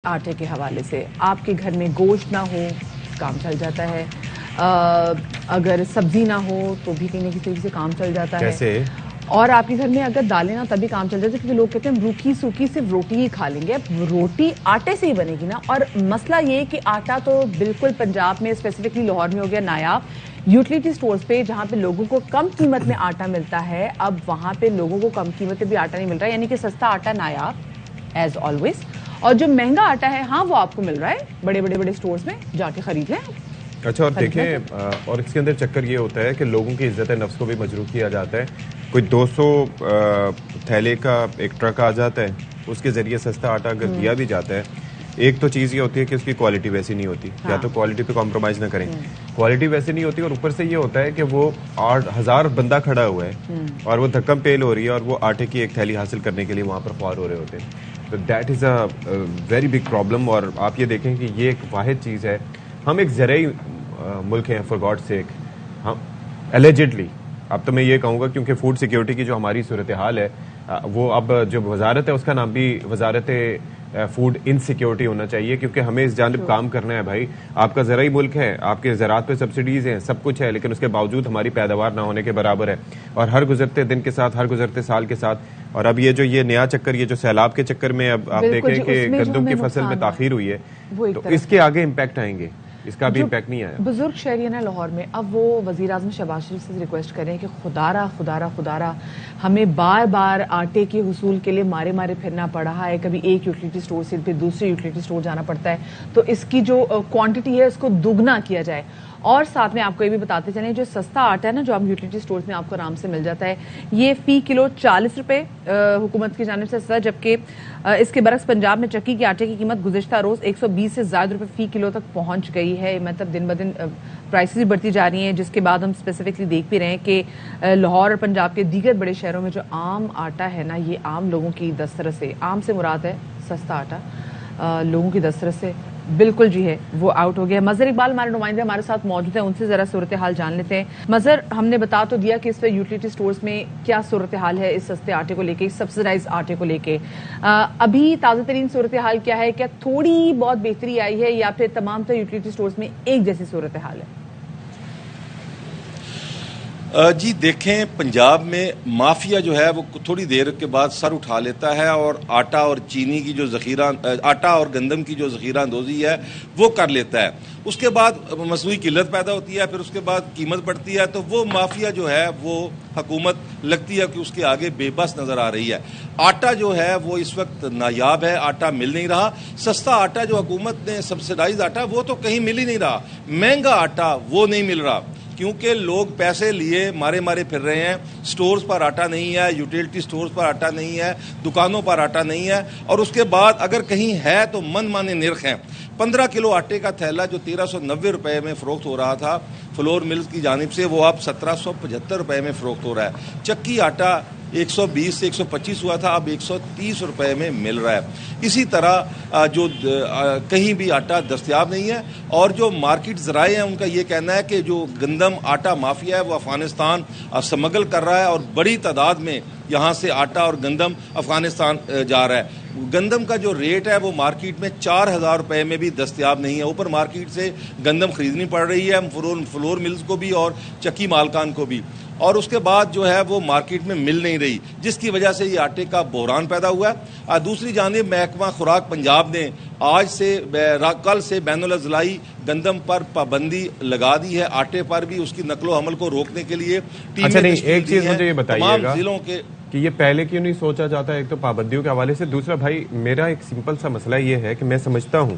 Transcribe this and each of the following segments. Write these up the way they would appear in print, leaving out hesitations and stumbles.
آٹے کے حوالے سے آپ کے گھر میں گوشت نہ ہو کام چل جاتا ہے، اگر سبزی نہ ہو تو بھی کہیں نہ کسی طریقے سے کام چل جاتا ہے. کیسے؟ اور آپ کے گھر میں اگر دالیں نہ تبھی کام چل جاتا ہے، کیونکہ لوگ کہتے ہیں روکھی سوکھی صرف روٹی ہی کھا لیں گے. اب روٹی آٹے سے ہی بنے گی نا. اور مسئلہ یہ کہ آٹا تو بالکل پنجاب میں اسپیسیفکلی لاہور میں ہو گیا نایاب. یوٹیلیٹی سٹورز پہ جہاں پہ لوگوں کو کم قیمت میں آٹا ملتا ہے، اب وہاں پہ لوگوں کو کم قیمت میں بھی آٹا نہیں مل رہا ہے، یعنی کہ سستا آٹا نایاب ایز آلویز. اور جو مہنگا آٹا ہے ہاں وہ آپ کو مل رہا ہے بڑے بڑے سٹورز میں، جا کے خرید لیں. اچھا، اور دیکھیں اور اس کے اندر چکر یہ ہوتا ہے کہ لوگوں کی عزت نفس کو بھی مجروح کیا جاتا ہے. کوئی 200 تھیلے کا ایک ٹرک آ جاتا ہے، اس کے ذریعے سستا آٹا اگر دیا بھی جاتا ہے. ایک تو چیز یہ ہوتی ہے کہ اس کی کوالٹی ویسی نہیں ہوتی، یا تو کوالٹی پہ کمپرومائز نہ کریں. کوالٹی ویسی نہیں ہوتی، اور اوپر سے یہ ہوتا ہے کہ وہ 1000 بندہ کھڑا ہوا ہے اور وہ دھکم پیل ہو رہی ہے، اور وہ آٹے کی ایک تھیلی حاصل کرنے کے لیے وہاں پر خوار ہو رہے ہوتے ہیں. تو that is a very big problem. اور آپ یہ دیکھیں کہ یہ ایک واحد چیز ہے. ہم ایک زرعی ملک ہیں فار گاڈ سیک، ہم ایلیجڈلی. اب تو میں یہ کہوں گا کیونکہ فوڈ سیکیورٹی کی جو ہماری صورتحال ہے، وہ اب جو وزارت ہے اس کا نام بھی وزارت فوڈ انسیکیورٹی ہونا چاہیے، کیونکہ ہمیں اس جانب کام کرنا ہے. بھائی آپ کا زرعی ملک ہے، آپ کے زراعت پہ سبسڈیز ہیں، سب کچھ ہے، لیکن اس کے باوجود ہماری پیداوار نہ ہونے کے برابر ہے. اور ہر گزرتے دن کے ساتھ، ہر گزرتے سال کے ساتھ، اور اب یہ نیا چکر، یہ جو سیلاب کے چکر میں اب آپ دیکھیں کہ گندم کی فصل میں تاخیر ہوئی ہے، تو اس کے آگے امپیکٹ آئیں گے. اس کا بھی امپیکٹ نہیں آیا. بزرگ شہری ہیں نا لاہور میں، اب وہ وزیر اعظم شہباز شریف سے ریکویسٹ کریں کہ خدا را ہمیں بار بار آٹے کے حصول کے لیے مارے پھرنا پڑ رہا ہے. کبھی ایک یوٹیلیٹی سٹور سے پھر دوسرے یوٹیلیٹی سٹور جانا پڑتا ہے، تو اس کی جو کوانٹٹی ہے اس کو دگنا کیا جائے. اور ساتھ میں آپ کو یہ بھی بتاتے چلیں، جو سستا آٹا ہے نا جو آپ یوٹیلیٹی سٹورز میں آپ کو آرام سے مل جاتا ہے، یہ فی کلو 40 روپے حکومت کی جانب سے سستا، جبکہ اس کے برعکس پنجاب میں چکی کے آٹے کی قیمت گزشتہ روز 120 سے زائد روپے فی کلو تک پہنچ گئی ہے. مطلب دن بدن پرائسز بھی بڑھتی جا رہی ہیں، جس کے بعد ہم اسپیسیفکلی دیکھ بھی رہے ہیں کہ لاہور اور پنجاب کے دیگر بڑے شہروں میں جو عام آٹا ہے نا، یہ عام لوگوں کی دسترس سے، عام سے مراد ہے سستا آٹا، لوگوں کی دسترس سے بالکل جی ہے وہ آؤٹ ہو گیا. مظہر اقبال ہمارے نمائندے ہمارے ساتھ موجود ہیں، ان سے ذرا صورتحال جان لیتے ہیں. مظہر، ہم نے بتا تو دیا کہ اس پہ یوٹیلیٹی سٹورز میں کیا صورتحال ہے اس سستے آٹے کو لے کے، سبسڈائز آٹے کو لے کے. ابھی تازہ ترین صورتحال کیا ہے؟ کیا تھوڑی بہت بہتری آئی ہے یا پھر تمام تر یوٹیلیٹی سٹورز میں ایک جیسی صورتحال ہے؟ جی دیکھیں، پنجاب میں مافیا جو ہے وہ تھوڑی دیر کے بعد سر اٹھا لیتا ہے اور آٹا اور چینی کی جو آٹا اور گندم کی جو ذخیرہ اندوزی ہے وہ کر لیتا ہے. اس کے بعد مصنوعی قلت پیدا ہوتی ہے، پھر اس کے بعد قیمت بڑھتی ہے، تو وہ مافیا جو ہے وہ حکومت لگتی ہے کہ اس کے آگے بے بس نظر آ رہی ہے. آٹا جو ہے وہ اس وقت نایاب ہے، آٹا مل نہیں رہا. سستا آٹا جو حکومت نے سبسڈائز آٹا، وہ تو کہیں مل ہی نہیں رہا. مہنگا آٹا وہ نہیں مل رہا، کیونکہ لوگ پیسے لیے مارے پھر رہے ہیں. سٹورز پر آٹا نہیں ہے، یوٹیلیٹی سٹورز پر آٹا نہیں ہے، دکانوں پر آٹا نہیں ہے. اور اس کے بعد اگر کہیں ہے تو من مانے نرخ ہیں. 15 کلو آٹے کا تھیلا جو 1390 روپے میں فروخت ہو رہا تھا فلور ملز کی جانب سے، وہ اب 1775 روپے میں فروخت ہو رہا ہے. چکی آٹا 120 سے 125 ہوا تھا، اب 130 روپے میں مل رہا ہے. اسی طرح جو کہیں بھی آٹا دستیاب نہیں ہے. اور جو مارکیٹ ذرائع ہیں ان کا یہ کہنا ہے کہ جو گندم آٹا مافیا ہے وہ افغانستان سمگل کر رہا ہے، اور بڑی تعداد میں یہاں سے آٹا اور گندم افغانستان جا رہا ہے. گندم کا جو ریٹ ہے وہ مارکیٹ میں 4000 روپے میں بھی دستیاب نہیں ہے. اوپر مارکیٹ سے گندم خریدنی پڑ رہی ہے فلور ملز کو بھی اور چکی مالکان کو بھی. اور اس کے بعد جو ہے وہ مارکیٹ میں مل نہیں رہی، جس کی وجہ سے یہ آٹے کا بحران پیدا ہوا ہے. دوسری جانب محکمہ خوراک پنجاب نے کل سے بین الاضلاعی گندم پر پابندی لگا دی ہے. آٹے پر بھی اس کی نقل و حمل کو روکنے کے لیے اچھا نہیں، ایک چیز مجھے یہ بتائیے گا ضلعوں کے کہ یہ پہلے کیوں نہیں سوچا جاتا؟ ایک تو پابندیوں کے حوالے سے، دوسرا بھائی میرا ایک سمپل سا مسئلہ یہ ہے کہ میں سمجھتا ہوں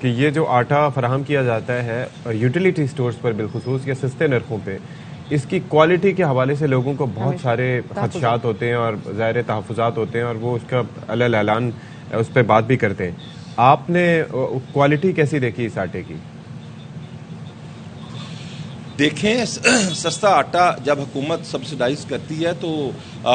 کہ یہ جو آٹا فراہم کیا جاتا ہے یوٹیلیٹی سٹورز پر بالخصوص یا سستے نرخوں پہ، اس کی کوالٹی کے حوالے سے لوگوں کو بہت سارے خدشات ہوتے ہیں اور ظاہر تحفظات ہوتے ہیں، اور وہ اس کا علیہ اعلان اس پہ بات بھی کرتے ہیں. آپ نے کوالٹی کیسی دیکھی اس آٹے کی؟ دیکھیں، سستا آٹا جب حکومت سبسڈائز کرتی ہے تو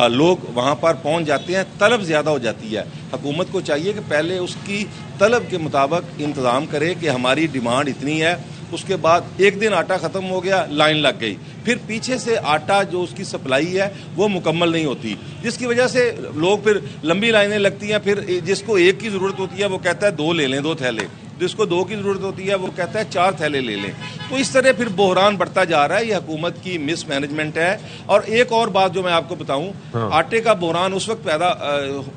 لوگ وہاں پر پہنچ جاتے ہیں، طلب زیادہ ہو جاتی ہے. حکومت کو چاہیے کہ پہلے اس کی طلب کے مطابق انتظام کرے کہ ہماری ڈیمانڈ اتنی ہے. اس کے بعد ایک دن آٹا ختم ہو گیا، لائن لگ گئی، پھر پیچھے سے آٹا جو اس کی سپلائی ہے وہ مکمل نہیں ہوتی، جس کی وجہ سے لوگ پھر لمبی لائنیں لگتی ہیں. پھر جس کو ایک کی ضرورت ہوتی ہے وہ کہتا ہے 2 لے لیں، 2 تھیلے. جس کو 2 کی ضرورت ہوتی ہے وہ کہتا ہے 4 تھیلے لے لیں. تو اس طرح پھر بحران بڑھتا جا رہا ہے. یہ حکومت کی مس مینجمنٹ ہے. اور ایک اور بات جو میں آپ کو بتاؤں، آٹے کا بحران اس وقت پیدا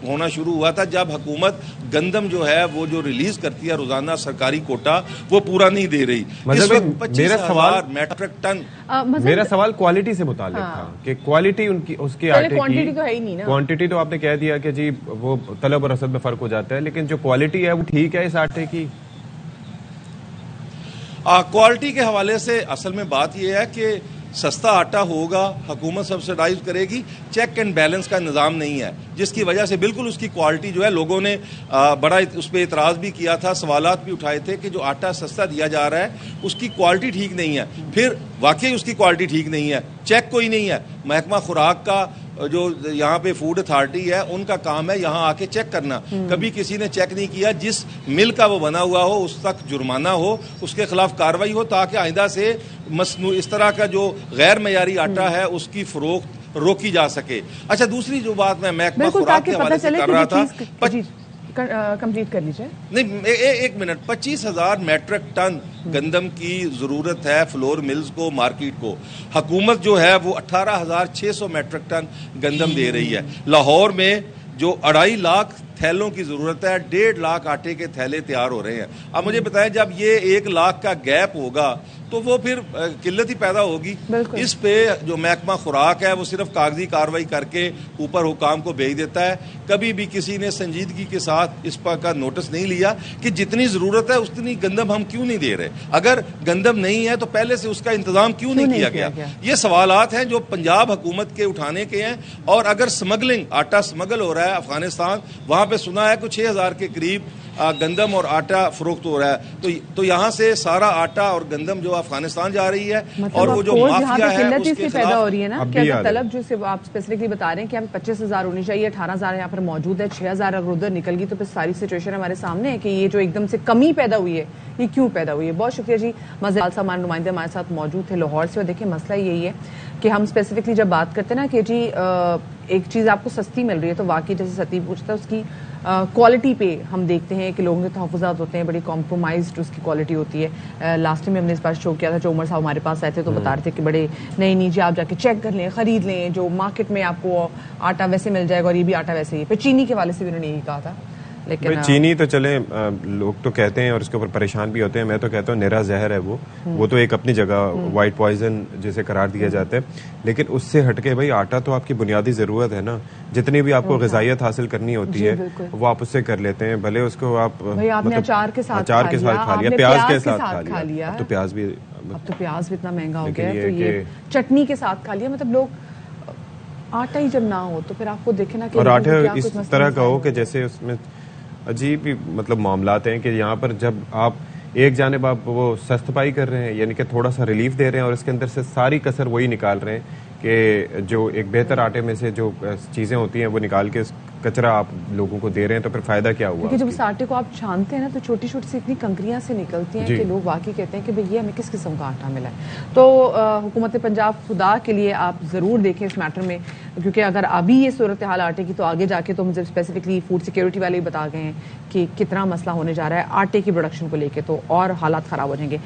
ہونا شروع ہوا تھا جب حکومت گندم جو ہے وہ جو ریلیز کرتی ہے روزانہ سرکاری کوٹا وہ پورا نہیں دے رہی. اس وقت 25,000 میٹرک ٹن. میرا سوال کوالٹی سے متعلق تھا کہ کوالٹی اس کے آٹے کی کوانٹٹی تو آپ نے کہہ دیا کہ جی وہ طلب اور رسد میں فرق ہو جاتا ہے، لیکن جو کوالٹی ہے وہ ٹھیک ہے اس آٹے کی؟ کوالٹی کے حوالے سے اصل میں بات یہ ہے کہ سستا آٹا ہوگا، حکومت سبسڈائز کرے گی، چیک اینڈ بیلنس کا نظام نہیں ہے، جس کی وجہ سے بالکل اس کی کوالٹی جو ہے لوگوں نے بڑا اس پہ اعتراض بھی کیا تھا، سوالات بھی اٹھائے تھے کہ جو آٹا سستا دیا جا رہا ہے اس کی کوالٹی ٹھیک نہیں ہے. پھر واقعی اس کی کوالٹی ٹھیک نہیں ہے، چیک کوئی نہیں ہے. محکمہ خوراک کا جو یہاں پہ فوڈ اتھارٹی ہے ان کا کام ہے یہاں آ کے چیک کرنا. کبھی کسی نے چیک نہیں کیا. جس مل کا وہ بنا ہوا ہو اس تک جرمانہ ہو، اس کے خلاف کارروائی ہو، تاکہ آئندہ سے مصنوعی اس طرح کا جو غیر معیاری آٹا ہے اس کی فروخت روکی جا سکے. اچھا، دوسری جو بات میں محکمہ خوراک کے حوالے سے کر رہا تھا، کمپلیٹ کر لیجیے. نہیں، ایک منٹ. 25,000 میٹرک ٹن گندم کی ضرورت ہے فلور ملز کو، مارکیٹ کو. حکومت جو ہے وہ 18,600 میٹرک ٹن گندم دے رہی ہے. لاہور میں جو 2.5 لاکھ تھیلوں کی ضرورت ہے، 1.5 لاکھ آٹے کے تھیلے تیار ہو رہے ہیں. اب مجھے بتائیں جب یہ 1 لاکھ کا گیپ ہوگا تو وہ پھر قلت ہی پیدا ہوگی. اس پہ جو محکمہ خوراک ہے وہ صرف کاغذی کارروائی کر کے اوپر حکام کو بھیج دیتا ہے. کبھی بھی کسی نے سنجیدگی کے ساتھ اس پر کا نوٹس نہیں لیا کہ جتنی ضرورت ہے اتنی گندم ہم کیوں نہیں دے رہے. اگر گندم نہیں ہے تو پہلے سے اس کا انتظام کیوں نہیں کیا گیا. یہ سوالات ہیں جو پنجاب حکومت کے اٹھانے کے ہیں. اور اگر سمگلنگ، آٹا سمگل ہو رہا ہے افغانستان، وہاں پہ سنا ہے کہ 6,000 کے قریب گندم اور آٹا فروخت ہو رہا ہے. تو یہاں سے سارا آٹا اور گندم جو افغانستان جا رہی ہے، اور وہ جو مافیا ہے اس کے پیدا ہو رہی ہے نا کہ طلب جو آپ اسپیسیفکلی بتا رہے ہیں کہ ہم 25,000 ہونی چاہیے، 18,000 یہاں پر موجود ہے، 6,000 اگر ادھر نکل گئی تو پھر ساری سچویشن ہمارے سامنے ہے کہ یہ جو ایک دم سے کمی پیدا ہوئی ہے یہ کیوں پیدا ہوئی ہے. بہت شکریہ جی. مزید ہمارے نمائندے ہمارے ساتھ موجود تھے لاہور سے. اور دیکھیں مسئلہ یہی ہے کہ ہم اسپیسیفکلی جب بات کرتے ہیں نا کہ جی ایک چیز آپ کو سستی مل رہی ہے تو واقعی جیسے ستیب پوچھتا ہے اس کی کوالٹی پہ ہم دیکھتے ہیں کہ لوگوں کے تحفظات ہوتے ہیں، بڑی کمپرومائزڈ اس کی کوالٹی ہوتی ہے. لاسٹ ٹائم ہم نے اس بار شو کیا تھا، جو عمر صاحب ہمارے پاس آئے تھے تو بتا رہے تھے کہ بڑے نہیں جی آپ جا کے چیک کر لیں، خرید لیں، جو مارکیٹ میں آپ کو آٹا ویسے مل جائے گا اور یہ بھی آٹا ویسے ہی. پھر چینی کے حوالے سے بھی انہوں نے یہی کہا تھا. لیکن چینی تو چلیں لوگ تو کہتے ہیں اور اس کے اوپر پریشان بھی ہوتے ہیں. میں تو کہتا ہوں نرا زہر ہے وہ تو ایک اپنی جگہ وائٹ پوائزن جسے قرار دیا جاتا ہے. لیکن اس سے ہٹ کے بھائی آٹا تو آپ کی بنیادی ضرورت ہے نا. جتنی بھی آپ کو غذائیت حاصل کرنی ہوتی ہے وہ آپ اس سے کر لیتے ہیں. بھلے اس کو آپ اچار کے ساتھ کھا لیا، پیاز کے ساتھ کھا لیا. اب تو پیاز بھی اتنا مہنگا ہو گیا ہے تو یہ چٹنی کے ساتھ کھا لیا. مطلب لوگ آٹا ہی جب نہ ہو تو پھر آپ کو دیکھیں نا کہ اور آٹا اس طرح کا ہو کہ جیسے اس میں عجیب ہی مطلب معاملات ہیں کہ یہاں پر جب آپ ایک جانب آپ وہ سست پائی کر رہے ہیں، یعنی کہ تھوڑا سا ریلیف دے رہے ہیں، اور اس کے اندر سے ساری کسر وہی نکال رہے ہیں کہ جو ایک بہتر آٹے میں سے جو چیزیں ہوتی ہیں وہ نکال کے کچرا آپ لوگوں کو دے رہے ہیں. تو پھر فائدہ کیا ہوا؟ کیونکہ جب اس آٹے کو آپ چھانتے ہیں نا تو چھوٹی چھوٹی سی اتنی کنکریاں سے نکلتی ہیں کہ لوگ واقعی کہتے ہیں کہ بھئی یہ ہمیں کس قسم کا آٹا ملا ہے. تو حکومت پنجاب خدا کے لیے آپ ضرور دیکھیں اس میٹر میں، کیونکہ اگر ابھی یہ صورتحال آٹے کی تو آگے جا کے تو مجھے اسپیسیفکلی فوڈ سیکیورٹی والے بھی بتا گئے ہیں کہ کتنا مسئلہ ہونے جا رہا ہے آٹے کی پروڈکشن کو لے کے، تو اور حالات خراب ہو جائیں گے.